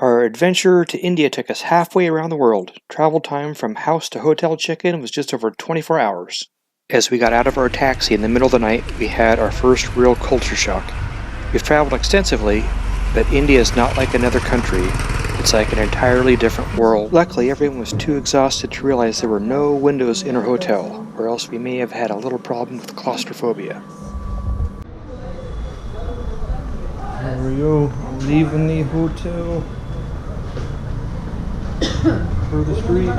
Our adventure to India took us halfway around the world. Travel time from house to hotel check-in was just over 24 hours. As we got out of our taxi in the middle of the night, we had our first real culture shock. We've traveled extensively, but India is not like another country. It's like an entirely different world. Luckily, everyone was too exhausted to realize there were no windows in our hotel, or else we may have had a little problem with claustrophobia. There we go, leaving the hotel for the street.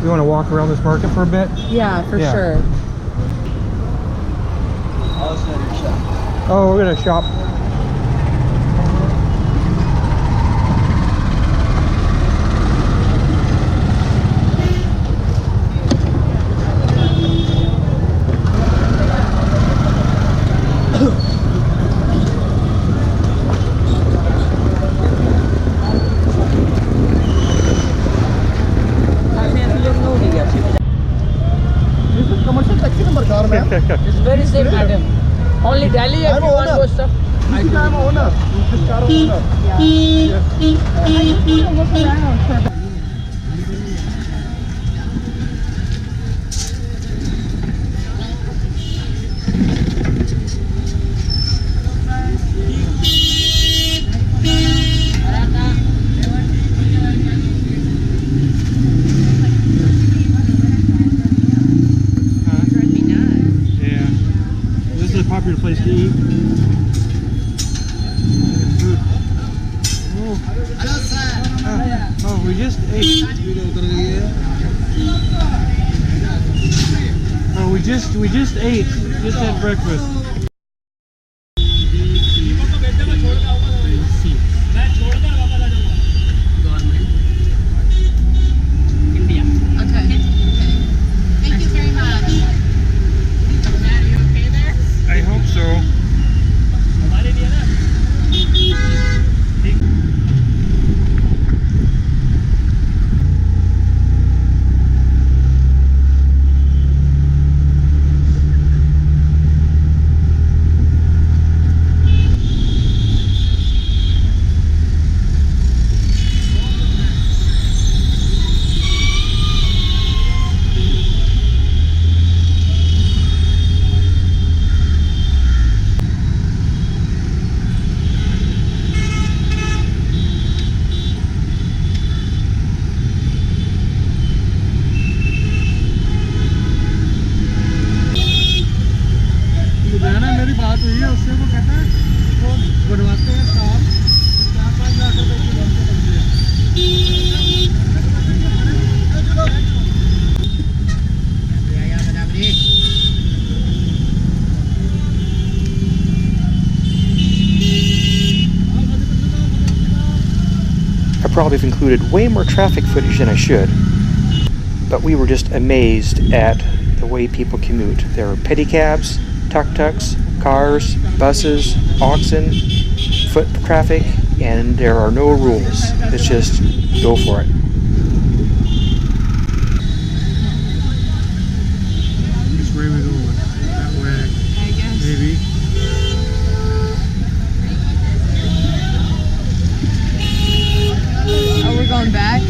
You want to walk around this market for a bit? Yeah, for sure. Oh, we're gonna shop. It's very safe, madam. Only Delhi if you want to go stuff. I'm an owner. This car owner. Popular place to eat. Food. Oh, we just ate. Oh, we just ate. Just had breakfast. India. Okay. Thank you very much. I hope so. I probably have included way more traffic footage than I should, but we were just amazed at the way people commute. There are pedicabs, tuk-tuks, cars, buses, oxen, foot traffic, and there are no rules. It's just go for it. Which way we going? That way, I guess. Maybe. Oh, we're going back?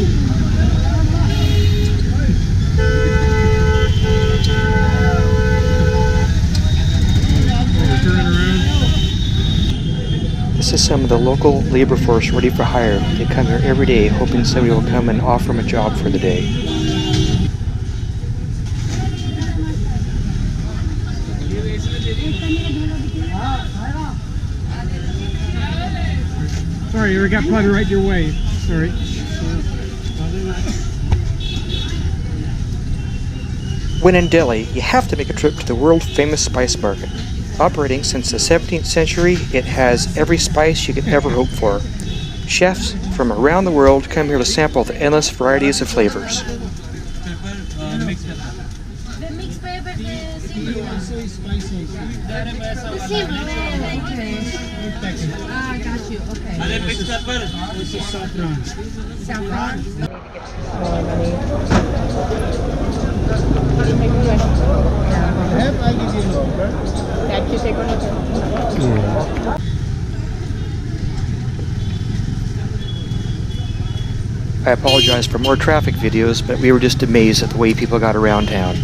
This is some of the local labor force ready for hire. They come here every day hoping somebody will come and offer them a job for the day. Sorry, we got probably right your way. Sorry. When in Delhi, you have to make a trip to the world-famous spice market. Operating since the 17th century, it has every spice you could ever hope for. Chefs from around the world come here to sample the endless varieties of flavors. The mixed pepper Ah, got you. Okay. Mixed pepper. This is saffron. Saffron? I give you no, okay? That you take on Yeah. I apologize for more traffic videos, but we were just amazed at the way people got around town.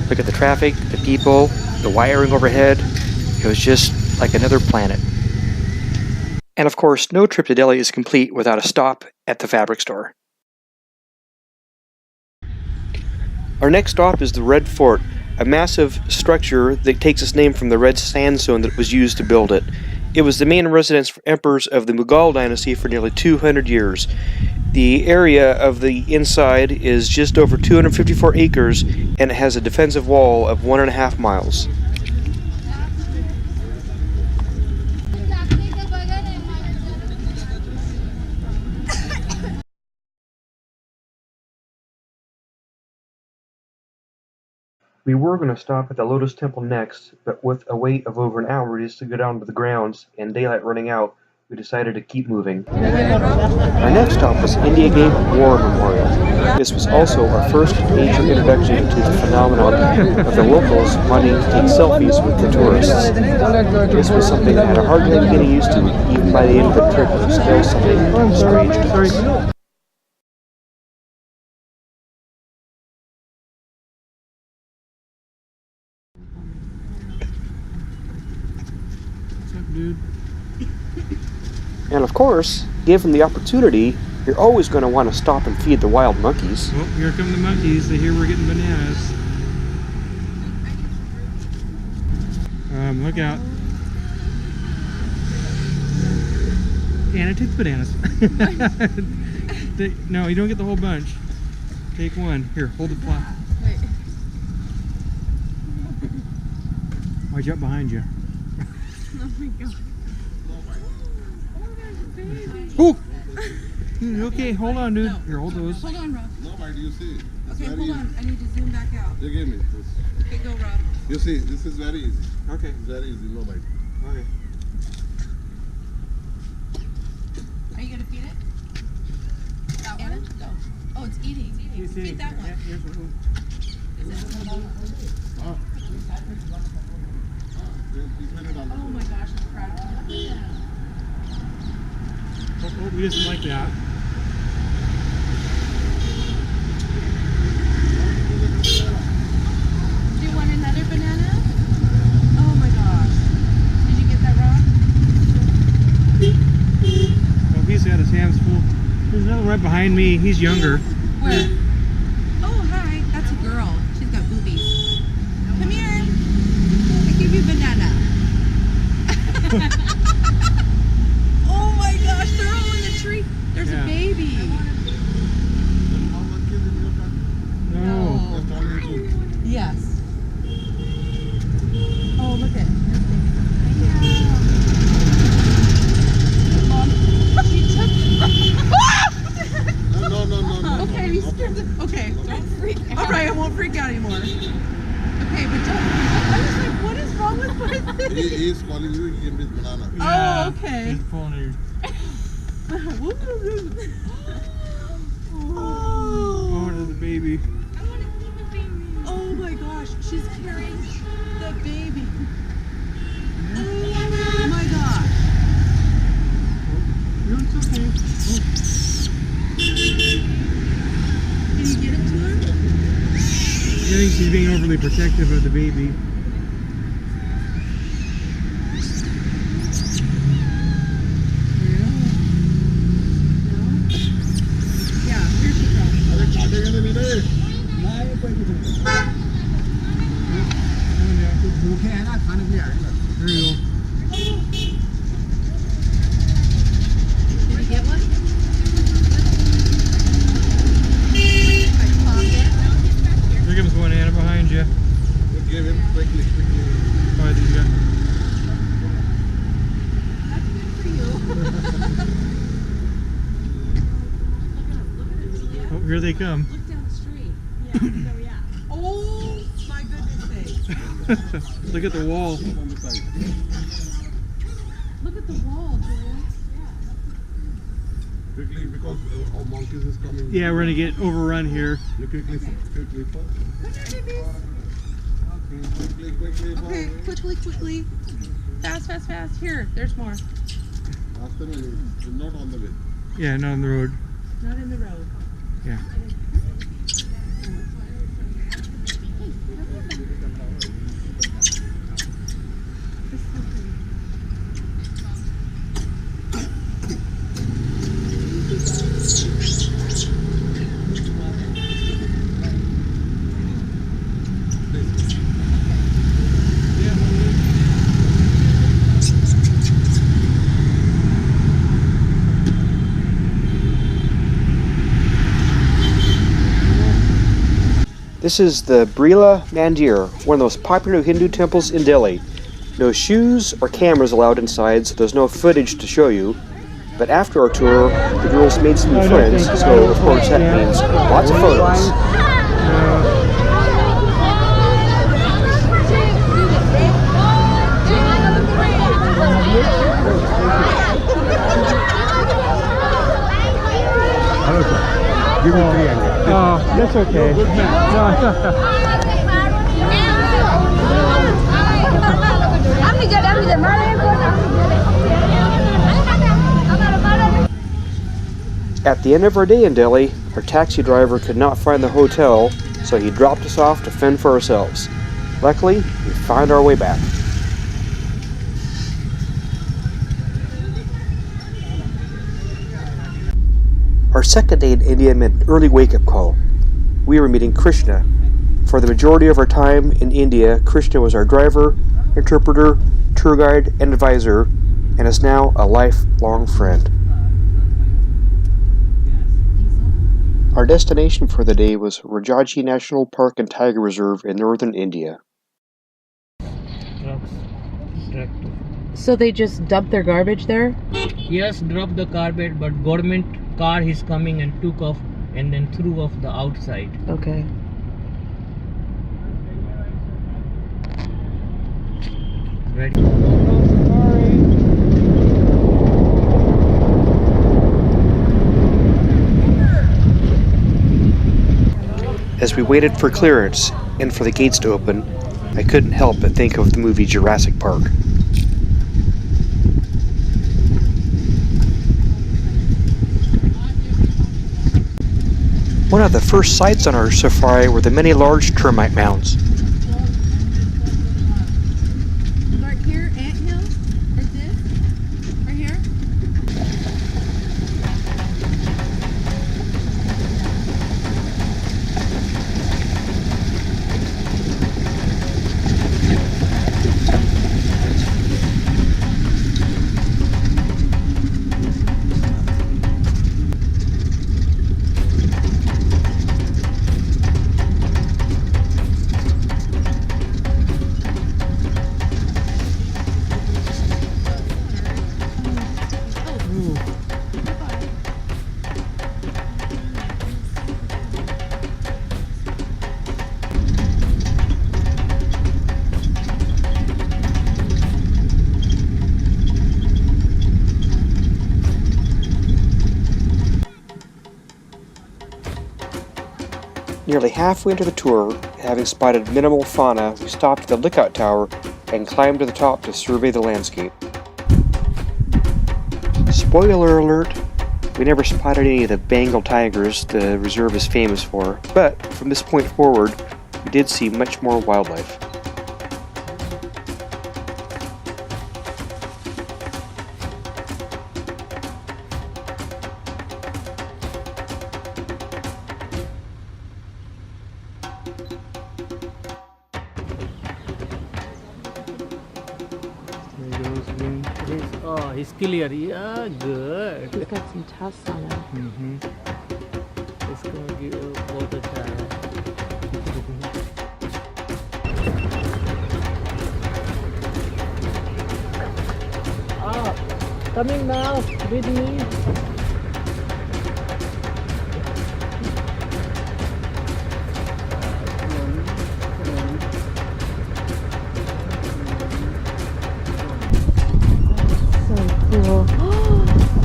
Look at the traffic, the people, the wiring overhead. It was just like another planet. And of course, no trip to Delhi is complete without a stop at the fabric store. Our next stop is the Red Fort, a massive structure that takes its name from the red sandstone that was used to build it. It was the main residence for emperors of the Mughal dynasty for nearly 200 years. The area of the inside is just over 254 acres, and it has a defensive wall of 1.5 miles. We were going to stop at the Lotus Temple next, but with a wait of over an hour just to go down to the grounds and daylight running out, we decided to keep moving. Our next stop was India Gate War Memorial. This was also our first major introduction to the phenomenon of the locals wanting to take selfies with the tourists. This was something I had a hard time getting used to. Even by the end of the trip, it was still something strange to us. What's up, dude? And of course, given the opportunity, you're always going to want to stop and feed the wild monkeys. Oh, here come the monkeys. They hear we're getting bananas. Look out. Anna, take the bananas. No, you don't get the whole bunch. Take one. Here, hold the plot. Wait. Watch out behind you. Oh my god. Oh! Okay, hold on, dude. Here, hold those. Hold on, Rob. Nobody, you see. It's Okay, very hold easy. on. I need to zoom back out. You give me this. Okay, go, Rob. You see, this is very easy. Okay, It's very easy, nobody. okay. Are you gonna feed it? That one? Go. Oh, it's eating. It's eating. Feed that one. Here's one. Oh. Oh my gosh, it's cracked. Oh, we just like that. Do you want another banana? Oh my gosh. Did you get that, Rob? Oh, he's got his hands full. There's another right behind me. He's younger. Where? Oh, hi. That's a girl. She's got boobies. Come here. I give you a banana. Oh my gosh, they're all in the tree. There's Yeah. a baby. No. Yes. Oh, look at Mom, she took. No. Okay, you scared the. Okay, don't freak out. All right, I won't freak out anymore. Okay, but don't. I was like, what is wrong with my thing? He is calling you, he gave me banana. Oh, okay. He's pulling your... Oh, there's a baby. Oh my gosh, she's carrying the baby. Oh my gosh. It's okay. Can you get it to her? I think she's being overly protective of the baby. Yeah, here she comes. There you go. Did you get one? I pocket. Here comes one, Anna, behind you. Give him quickly. Oh, these guys. That's good for you. Oh, here they come. Look down the street. Yeah, so yeah. Oh my goodness sakes. Look at the wall. On the side. Look at the wall, Julia. Quickly, because our monkeys is coming. Yeah, we're gonna get overrun here. You quickly first. Quickly. Okay, quickly. Fast. Here, there's more. After not on the way. Yeah, not on the road. Not in the road. Yeah. This is the Penttila Mandir, one of the most popular Hindu temples in Delhi. No shoes or cameras allowed inside, so there's no footage to show you. But after our tour, the girls made some new friends, so of course that means lots of photos. Give me 300. Oh, that's okay. At the end of our day in Delhi, our taxi driver could not find the hotel, so he dropped us off to fend for ourselves. Luckily, we found our way back. Our second day in India meant an early wake-up call. We were meeting Krishna. For the majority of our time in India, Krishna was our driver, interpreter, tour guide, and advisor, and is now a lifelong friend. Our destination for the day was Rajaji National Park and Tiger Reserve in northern India. So they just dump their garbage there? Yes, drop the garbage, but government car is coming and took off and then threw off the outside. Okay. Ready? As we waited for clearance and for the gates to open, I couldn't help but think of the movie Jurassic Park. One of the first sights on our safari were the many large termite mounds. Right here, anthill? Like this? Right here? Nearly halfway into the tour, having spotted minimal fauna, we stopped at the lookout tower and climbed to the top to survey the landscape. Spoiler alert, we never spotted any of the Bengal tigers the reserve is famous for, but from this point forward, we did see much more wildlife. Oh, he's clear. Yeah, good. He's got some tusks on him. इसको बहुत अच्छा है. Coming now with me. Cool.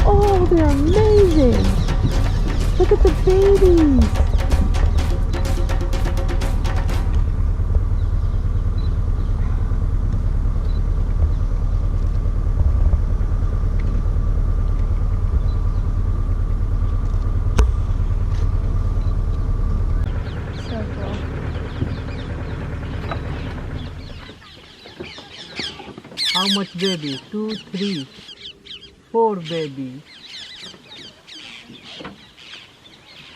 Oh, they're amazing. Look at the babies. How much baby? 2, 3, 4 baby.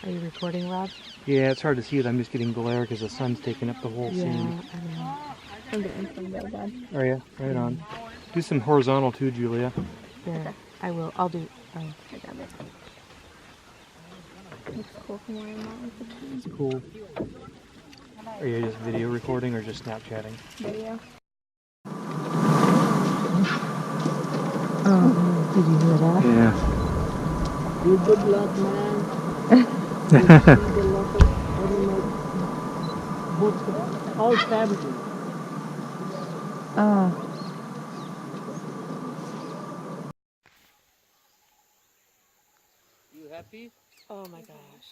Are you recording, Rob? Yeah, it's hard to see it. I'm just getting glare because the sun's taking up the whole scene. I know. I'm getting some real bad. Oh yeah, right on. Do some horizontal too, Julia. Yeah, I will. I'll do. I got it. Looks cool from where I'm at with the tree. It's cool. Are you just video recording or just Snapchatting? Video. Oh, did you hear that? Yeah. You good luck, man. You see the lot of animals, both, all savages. You happy? Oh my gosh.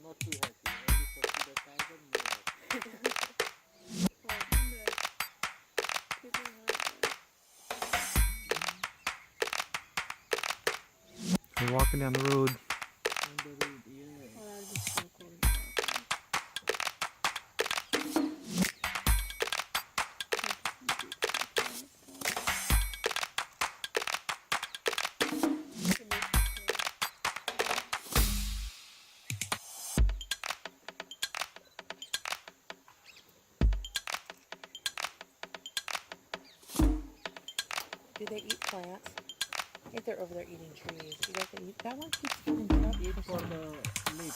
Not too happy. Only for the tiger, no happy. We're walking down the road. On the road, yeah. Do they eat plants? I think they're over there eating trees. You guys eat that one? Keeps getting up. Eat for the meat.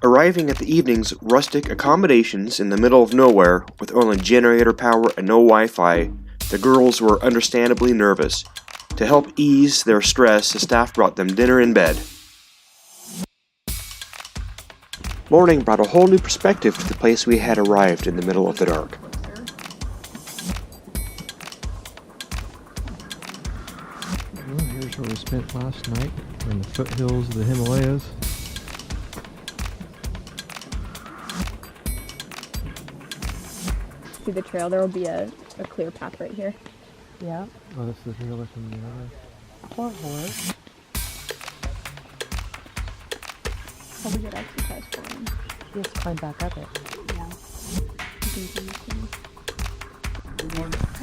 Arriving at the evening's rustic accommodations in the middle of nowhere with only generator power and no Wi-Fi, the girls were understandably nervous. To help ease their stress, the staff brought them dinner in bed. Morning brought a whole new perspective to the place we had arrived in the middle of the dark. Well, here's where we spent last night, in the foothills of the Himalayas. See the trail? There will be a clear path right here. Yeah. Oh, this is really from the other. Poor horse. Probably good exercise for him. Just climb back up it. Yeah. You can see this thing.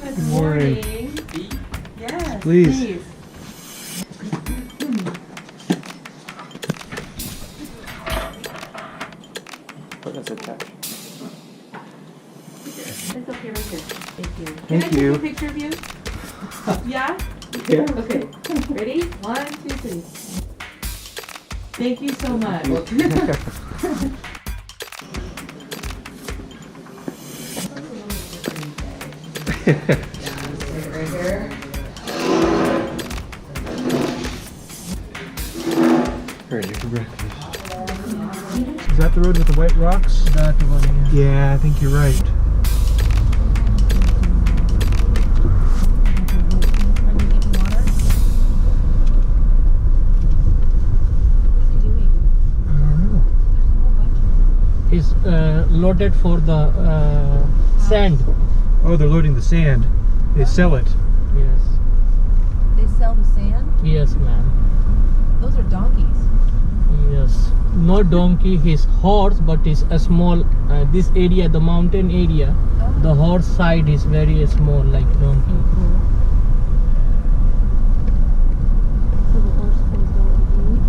Good morning. Yes. Please. Oh, that's attached. It's okay right here. Thank you. Thank you. Can I take a picture of you? Yeah? Yeah. Okay. Ready? 1, 2, 3. Thank you so much. Right here. Ready for breakfast. Is that the road with the white rocks? That one, yeah. Yeah, I think you're right. I don't know. It's loaded for the sand. Oh, they're loading the sand. They sell it. Yes. They sell the sand? Yes, ma'am. Those are donkeys. Yes. Not donkey, his horse, but it's a small, this area, the mountain area, the horse side is very small, like donkey. So the horse can go and eat.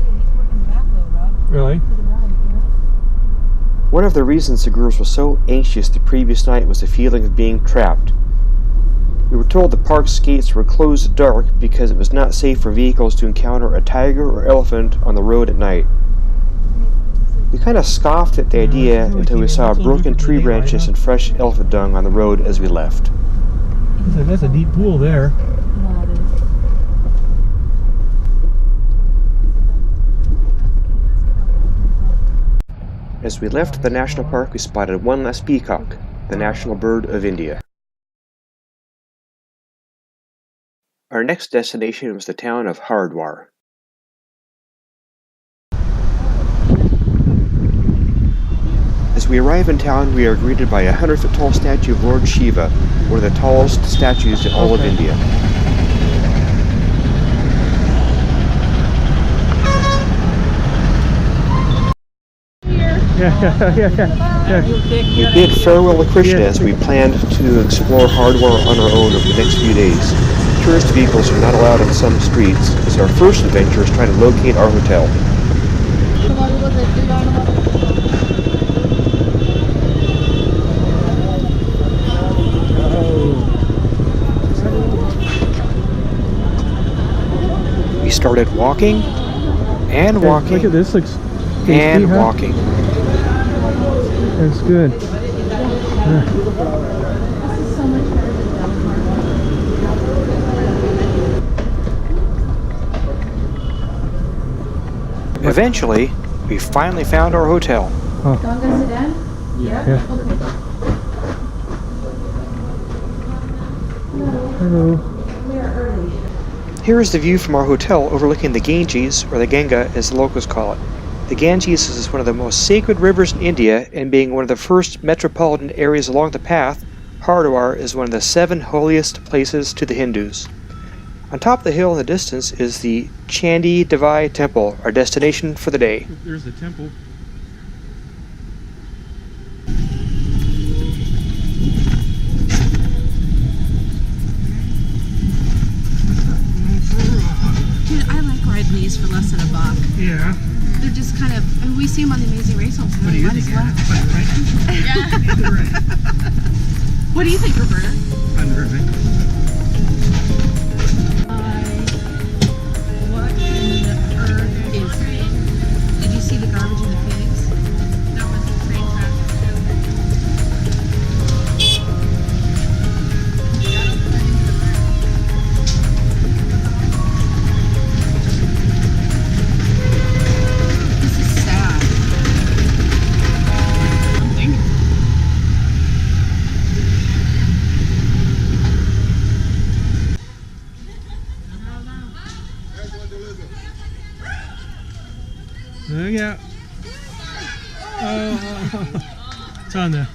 He's working back though, Rob. Really? To the right, yeah. One of the reasons the girls were so anxious the previous night was the feeling of being trapped. We were told the park's gates were closed at dark because it was not safe for vehicles to encounter a tiger or elephant on the road at night. We kind of scoffed at the idea until we saw broken tree branches and fresh elephant dung on the road as we left. That's a deep pool there. No, it is. As we left the national park, we spotted one last peacock, the national bird of India. Our next destination was the town of Hardwar. As we arrive in town, we are greeted by a 100-foot tall statue of Lord Shiva, one of the tallest statues in all of India. We bid farewell to Krishna as we planned to explore hardware on our own over the next few days. Tourist vehicles are not allowed on some streets, as our first adventure is trying to locate our hotel. We started walking and walking Look at this, looks tasty, and huh? walking. That's good. Eventually, we finally found our hotel. Yeah. Hello. Here is the view from our hotel overlooking the Ganges, or the Ganga as the locals call it. The Ganges is one of the most sacred rivers in India, and being one of the first metropolitan areas along the path, Haridwar is one of the 7 holiest places to the Hindus. On top of the hill in the distance is the Chandi Devai Temple, our destination for the day. There's the temple. Dude, I like riding these for less than $1. Yeah. They're just kind of, I mean, we see them on the Amazing Race Homes. What do you think? What do you think, Roberta? What in the earth is? Did you see the garbage in the pigs? That was the train crash. This is sad. Something. Look out. Oh. It's on there.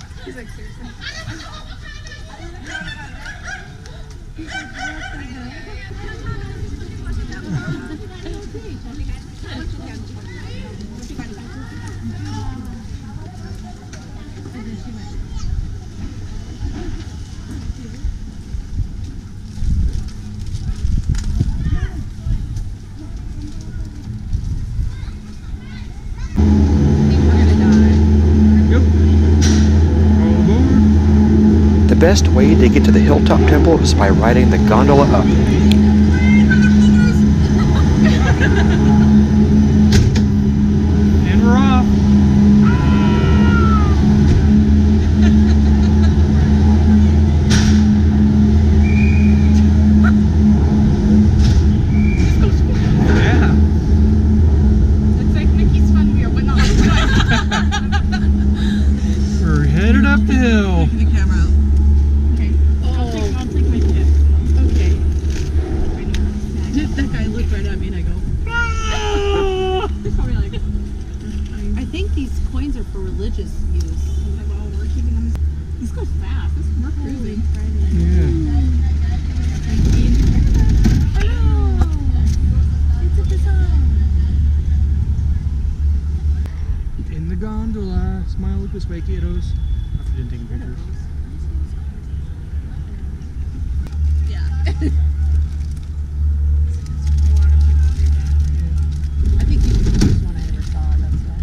The best way to get to the hilltop temple is by riding the gondola up. And we're off. Yeah. It's like Mickey's Fun Wheel, but not We're headed up the hill. the camera out. Okay. I'll take my tip. Okay. That guy looked right at me and I go, he's probably like, I think these coins are for religious use. I was like, well, we're keeping them. This goes fast. We're cruising. Yeah. Hello. It's a design. In the gondola. Smile, look this way, kiddos. After didn't take pictures. Yeah. I think he was the first one I ever saw. That's why.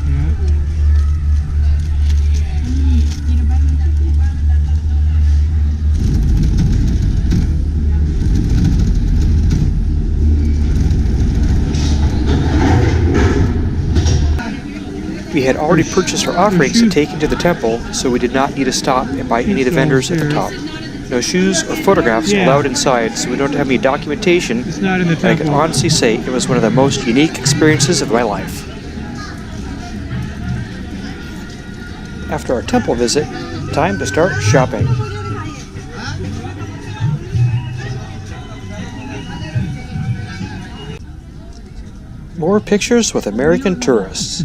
Yeah. We had already purchased our offerings to take into the temple, so we did not need to stop and buy any of the vendors at the top. No shoes or photographs allowed inside, so we don't have any documentation. It's not in the But I can temple. honestly say it was one of the most unique experiences of my life. After our temple visit, time to start shopping. More pictures with American tourists.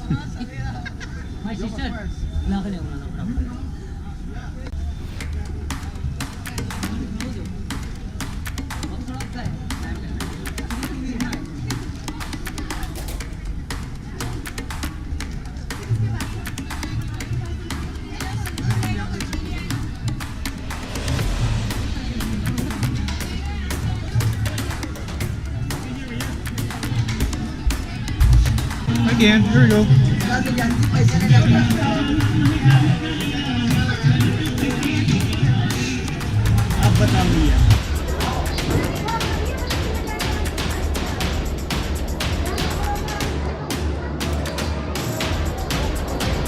I can. Here we go.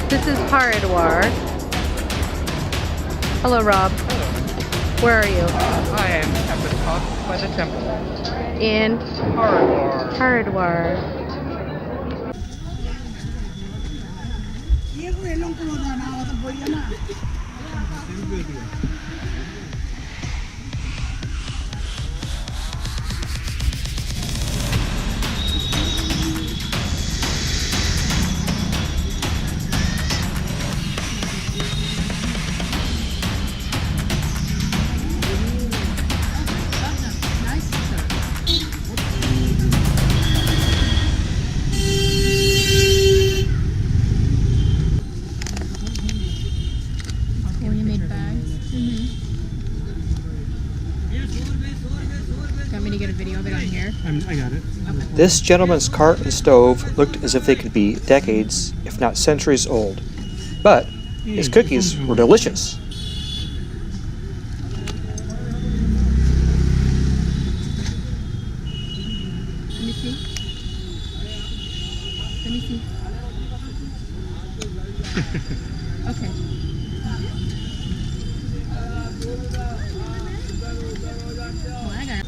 This is Haridwar. Hello, Rob. Where are you? I am at the top by the temple. In Haridwar. I got it. This gentleman's cart and stove looked as if they could be decades, if not centuries old. But his cookies were delicious. Let me see. Let me see. Okay. Oh, I got it.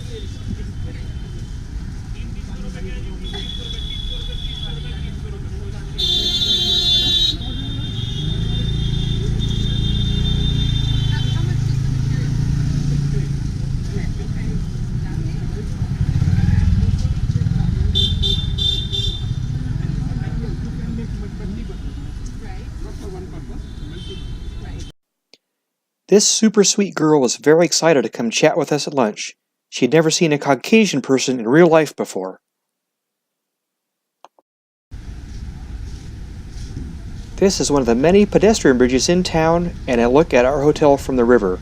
This super sweet girl was very excited to come chat with us at lunch. She had never seen a Caucasian person in real life before. This is one of the many pedestrian bridges in town, and a look at our hotel from the river.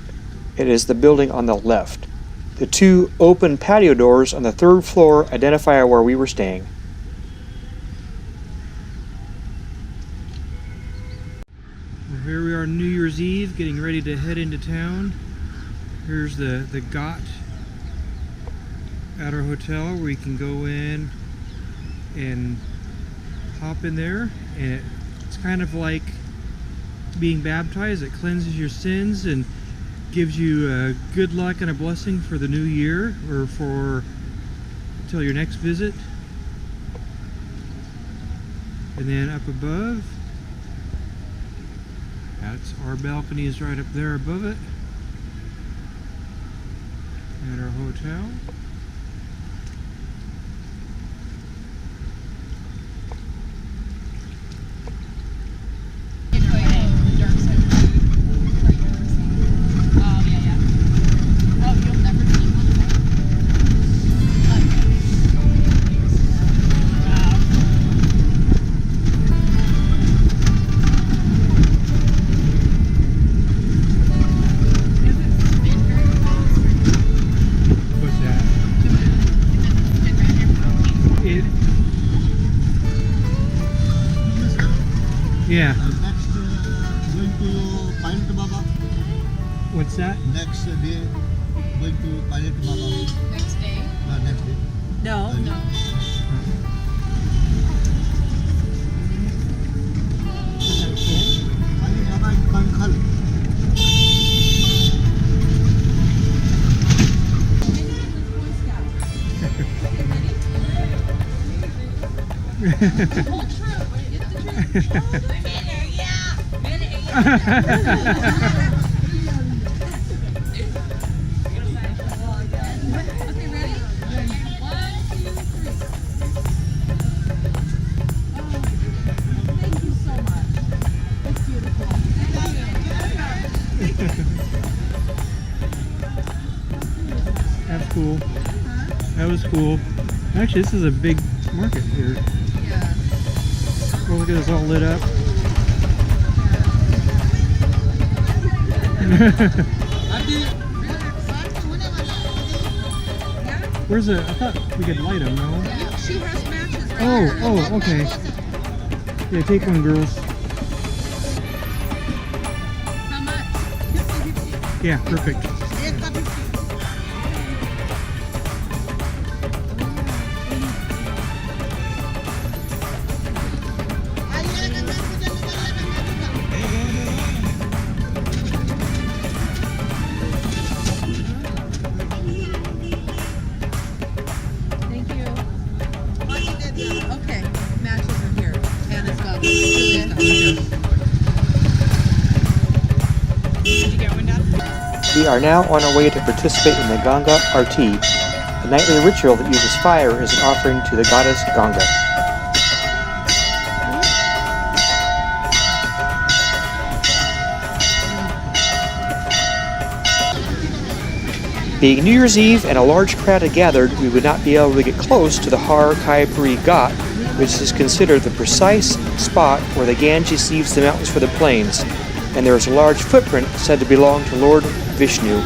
It is the building on the left. The two open patio doors on the third floor identify where we were staying. Well, here we are New Year's Eve, getting ready to head into town. Here's the Got at our hotel where you can go in and hop in there, and it's kind of like being baptized. It cleanses your sins and gives you good luck and a blessing for the new year, or for till your next visit. And then up above, that's our balcony is right up there above it at our hotel. Yeah. Next, going to Pilot Baba. What's that? Next day, going to Pilot Baba. Next day? Next day. No, no. Pilot Baba in Kankhal. Okay, ready? 1, 2, 3. Thank you so much. That's beautiful. That's cool. That was cool. Actually, this is a big market here. Yeah. Oh, look at this all lit up. Where's the? I thought we could light them, no? She has matches. Oh, okay. Yeah, take one, girls. How much? Yeah, perfect. Thank you. Okay, matches are here. Anna's got Julia's got Did you get one, Dad? We are now on our way to participate in the Ganga Arti, a nightly ritual that uses fire as an offering to the goddess Ganga. Being New Year's Eve and a large crowd had gathered, we would not be able to get close to the Har Kaipuri Ghat, which is considered the precise spot where the Ganges leaves the mountains for the plains, and there is a large footprint said to belong to Lord Vishnu.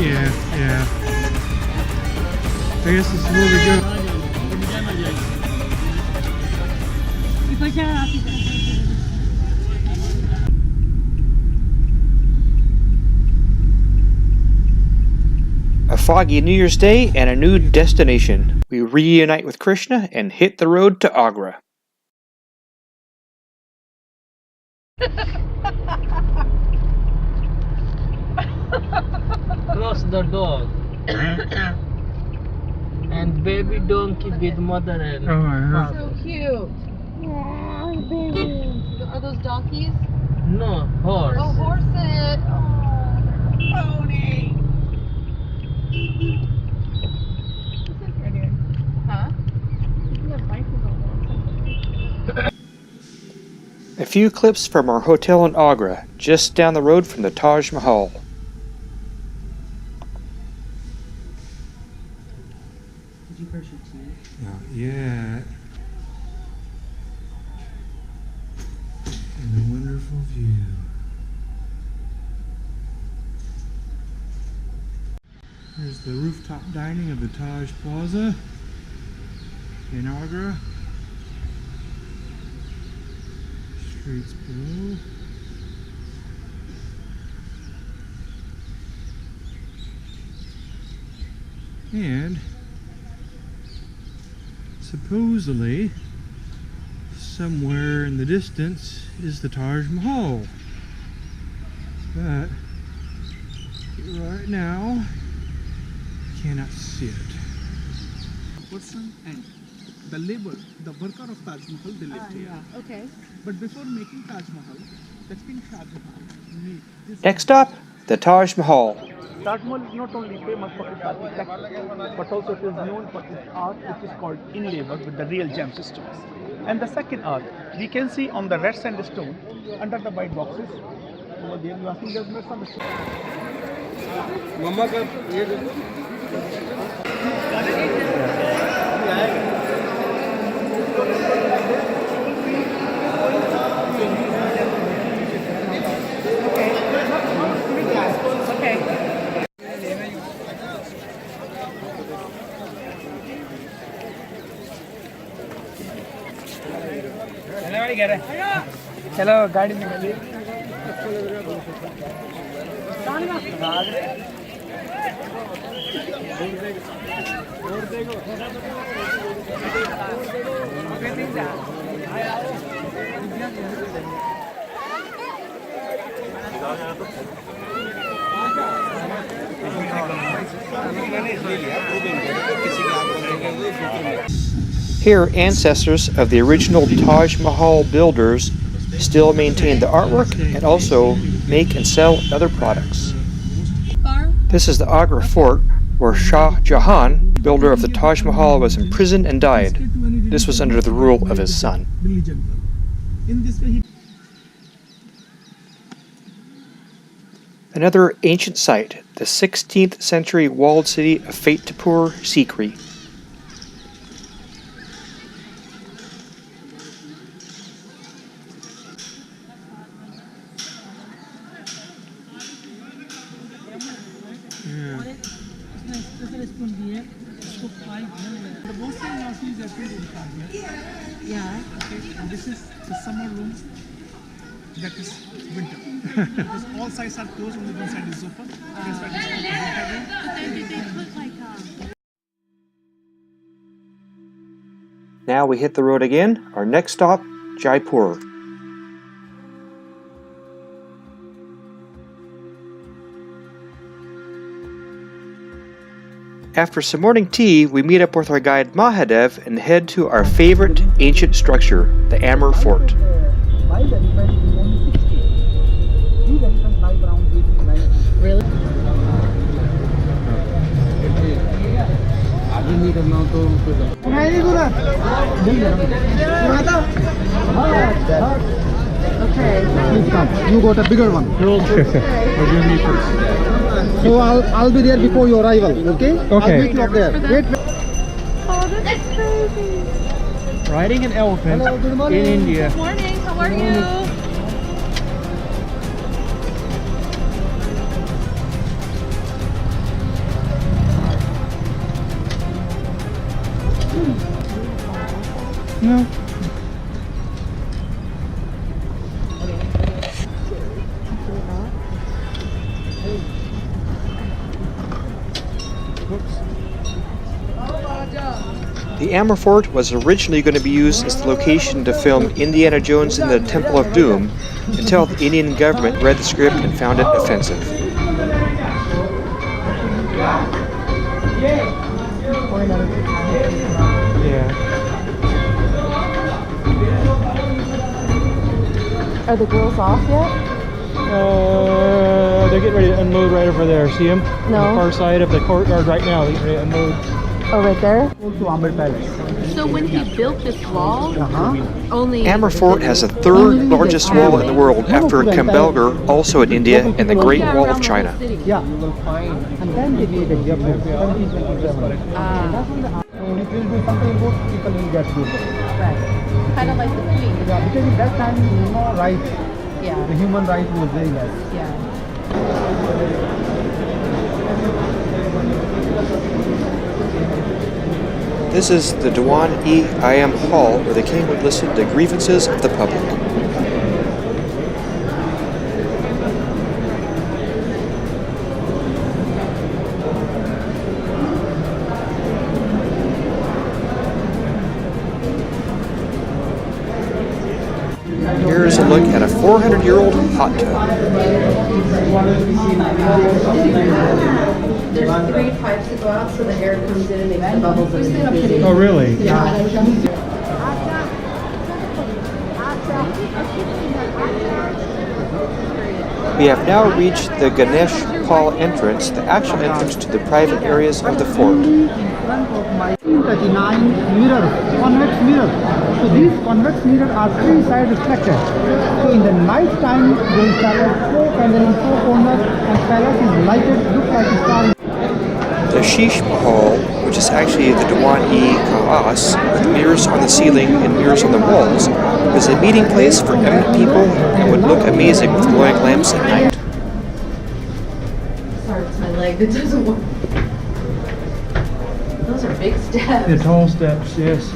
Yeah. I guess this is where we go. A foggy New Year's Day and a new destination. We reunite with Krishna and hit the road to Agra. Cross the dog. And baby donkey with mother and father. So cute. Are those donkeys? No, horse. Oh, horses. Oh, pony. Huh? A few clips from our hotel in Agra, just down the road from the Taj Mahal. Not yet. And a wonderful view. There's the rooftop dining of the Taj Plaza in Agra. Streets below. And supposedly, somewhere in the distance is the Taj Mahal. But right now, cannot see it. Person and the labor, the worker of Taj Mahal, they lived here. Okay. But before making Taj Mahal, the King Shah Jahan made this. Next stop, the Taj Mahal. Taj Mahal is not only famous for its architecture, but also it is known for its art, which is called inlay work with the real gemstones. And the second art, we can see on the red sandstone, under the white boxes, over there, you are seeing there's misunderstood. Mama ka चलो गाड़ी निकालिए Here, ancestors of the original Taj Mahal builders still maintain the artwork and also make and sell other products. This is the Agra Fort, where Shah Jahan, builder of the Taj Mahal, was imprisoned and died. This was under the rule of his son. Another ancient site, the 16th century walled city of Fatehpur Sikri. Yeah. Okay, and this is the summer room. That is winter. Because all sides are closed, only one side is open. That's why it's called the winter room. But then did they put like Now we hit the road again. Our next stop, Jaipur. After some morning tea, we meet up with our guide Mahadev and head to our favorite ancient structure, the Amber Fort. Wild elephant is only 60. These elephants live around 89. really? Okay. Please come. You got a bigger one. So I'll be there before your arrival. Okay? I'll meet you up there. Wait. Oh, that's crazy. Riding an elephant Hello, good in morning. India. Good morning. How are you? No. The Amber Fort was originally going to be used as the location to film Indiana Jones and the Temple of Doom until the Indian government read the script and found it offensive. Yeah. Are the girls off yet? They're getting ready to unload right over there. See them? No. On the far side of the courtyard right now. They're getting ready to unload. Oh, right there? To Amber Palace. So when he built this wall, only Amber Fort has the third largest wall in the world after Kambelgar, also in India, and the Great Wall of China. Yeah. And then they made a gift. 1727. That's when the it will be something about people will get good. kind of like the queen. Yeah, because at that time, rights, the Yeah. human rights was very less. Yeah. This is the Diwan-e-Ayam Hall, where the king would listen to grievances of the public. Here's a look at a 400-year-old hot tub. There's 3 pipes that go out so the air comes in and makes the bubbles and it Oh, really? We have now reached the Ganesh Hall entrance, the actual entrance to the private areas of the fort. In front of my 39 mirrors, convex mirrors. So these convex mirrors are 3 sides reflected. So in the night time, they install 4 candles in 4 corners and palace is lighted, looks like a star. The Sheesh Mahal, which is actually the Diwan-e-Kaas, with mirrors on the ceiling and mirrors on the walls, was a meeting place for eminent people and would look amazing with glowing lamps at night. Sorry, it's my leg that doesn't work. Those are big steps. The tall steps, yes.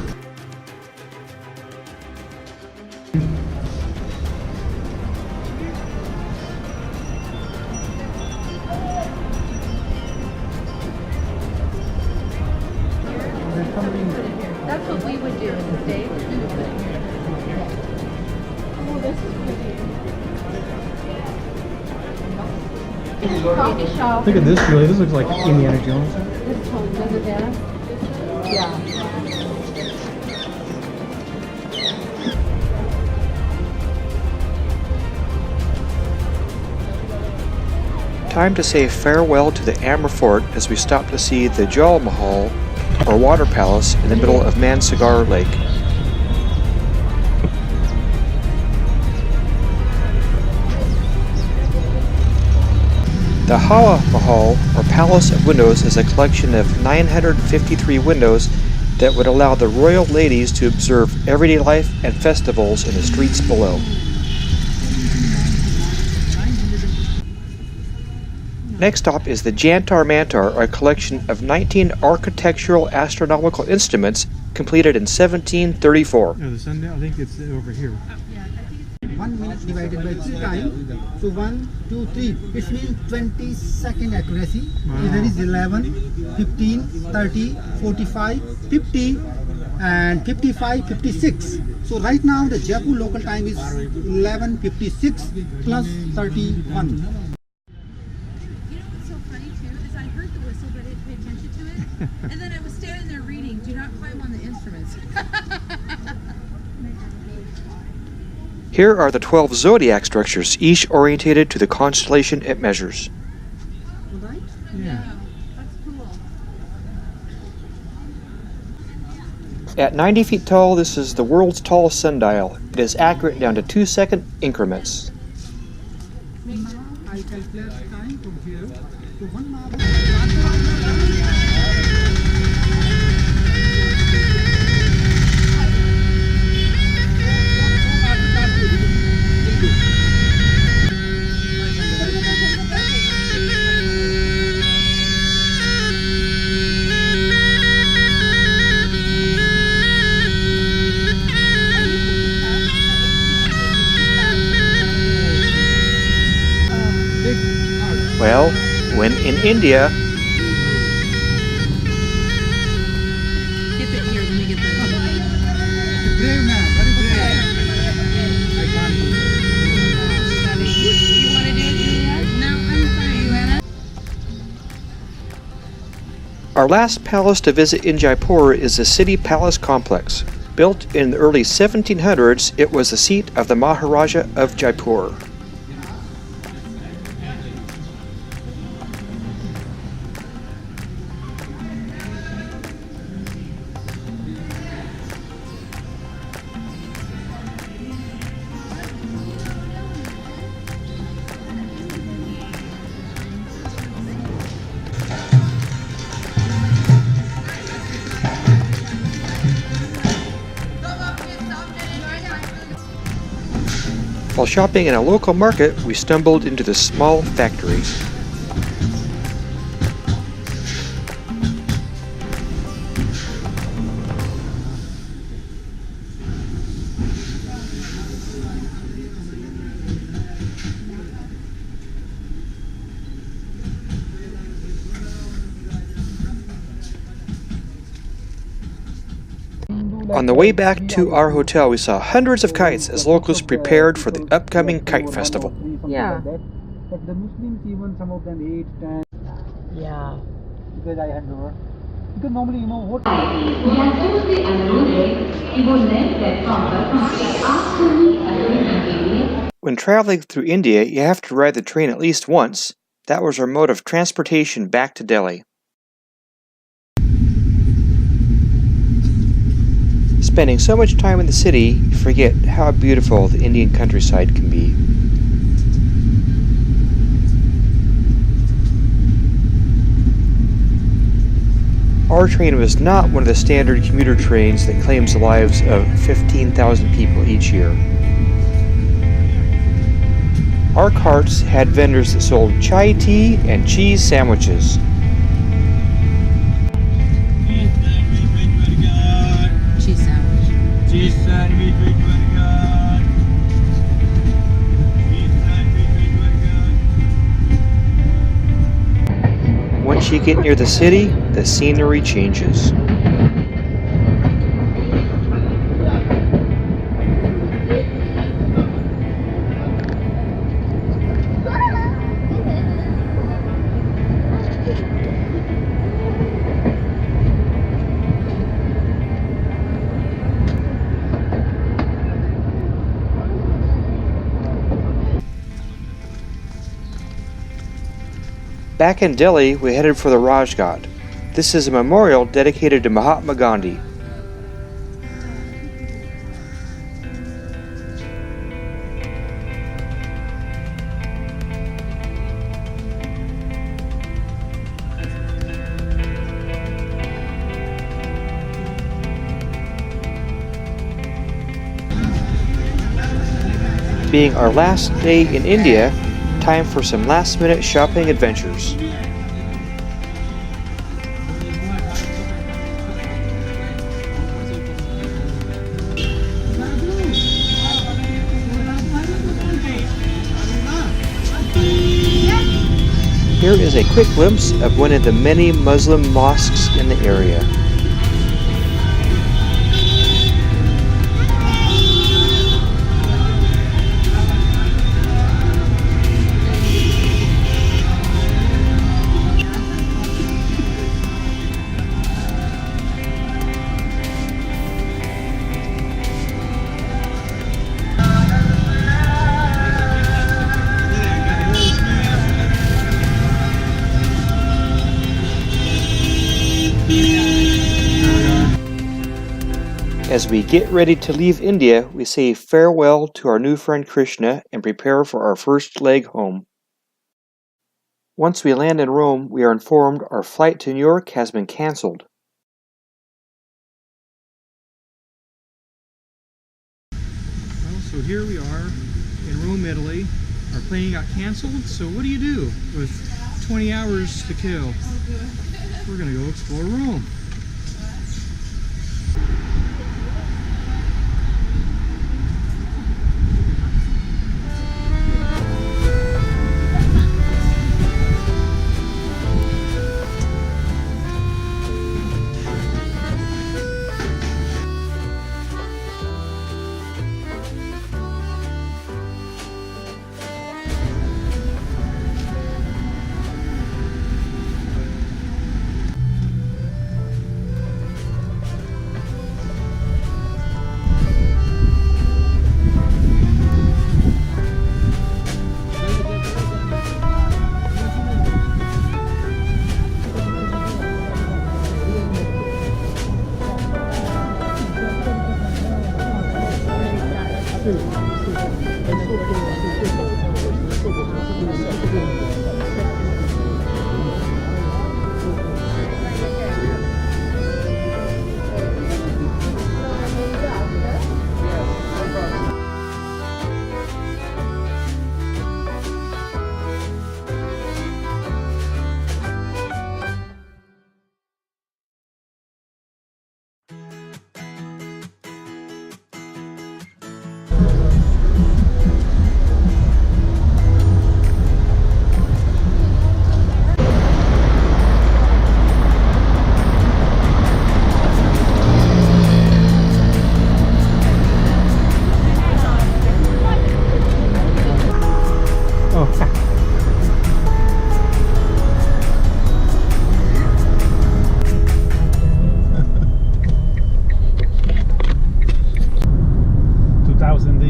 That's what we would do in the States. We would put it here. Coffee shop. Look at this, Julie. This looks like Indiana Jones. This one, does it, Dana? Yeah. time to say farewell to the Amber Fort as we stop to see the Jal Mahal, or water palace, in the middle of Mansagar Lake. The Hawa Mahal, or Palace of Windows, is a collection of 953 windows that would allow the royal ladies to observe everyday life and festivals in the streets below. Next stop is the Jantar Mantar, a collection of 19 architectural astronomical instruments completed in 1734. No, the sundial, I think it's over here. 1 minute divided by 3 times. So 1, 2, 3. It means 20-second accuracy. Wow. There is 11, 15, 30, 45, 50, and 55, 56. So right now the Jaipur local time is 11:56 plus 31. You know what's so funny too is I heard the whistle but I didn't pay attention to it, and then I was standing there reading, "Do not climb on the instruments." Here are the 12 zodiac structures, each orientated to the constellation it measures. Right? Yeah, that's cool. At 90 feet tall, this is the world's tallest sundial. It is accurate down to 2-second increments. Now I calculate time from here to 1 hour. Well, when in India, Get it here, let me get this. Brave man, very brave. I can't do it. You want to do it, Julia? No, I'm fine. You wanna? our last palace to visit in Jaipur is the City Palace Complex. Built in the early 1700s, it was the seat of the Maharaja of Jaipur. While shopping in a local market, we stumbled into this small factory. On the way back to our hotel, we saw hundreds of kites as locals prepared for the upcoming kite festival. Yeah. But the Muslims, even some of them 8, 10, Yeah. because I had never. Because normally, you know what? When traveling through India, you have to ride the train at least once. That was our mode of transportation back to Delhi. Spending so much time in the city, you forget how beautiful the Indian countryside can be. Our train was not one of the standard commuter trains that claims the lives of 15,000 people each year. Our carts had vendors that sold chai tea and cheese sandwiches. Cheese sandwich. Cheese sandwich, very good. Cheese sandwich, very good. Once you get near the city, the scenery changes. Back in Delhi, we headed for the Rajghat. This is a memorial dedicated to Mahatma Gandhi. Being our last day in India, time for some last-minute shopping adventures. Here is a quick glimpse of one of the many Muslim mosques in the area. As we get ready to leave India, we say farewell to our new friend Krishna and prepare for our first leg home. Once we land in Rome, we are informed our flight to New York has been cancelled. Well, so here we are in Rome, Italy. Our plane got canceled, so what do you do with 20 hours to kill? We're gonna go explore Rome.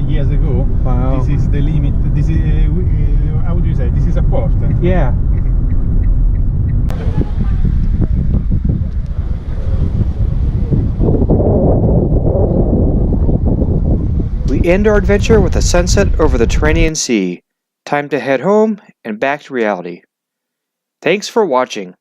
Years ago. Wow. This is the limit. This is how do you say? This is a port. Yeah. We end our adventure with a sunset over the Mediterranean Sea. Time to head home and back to reality. Thanks for watching.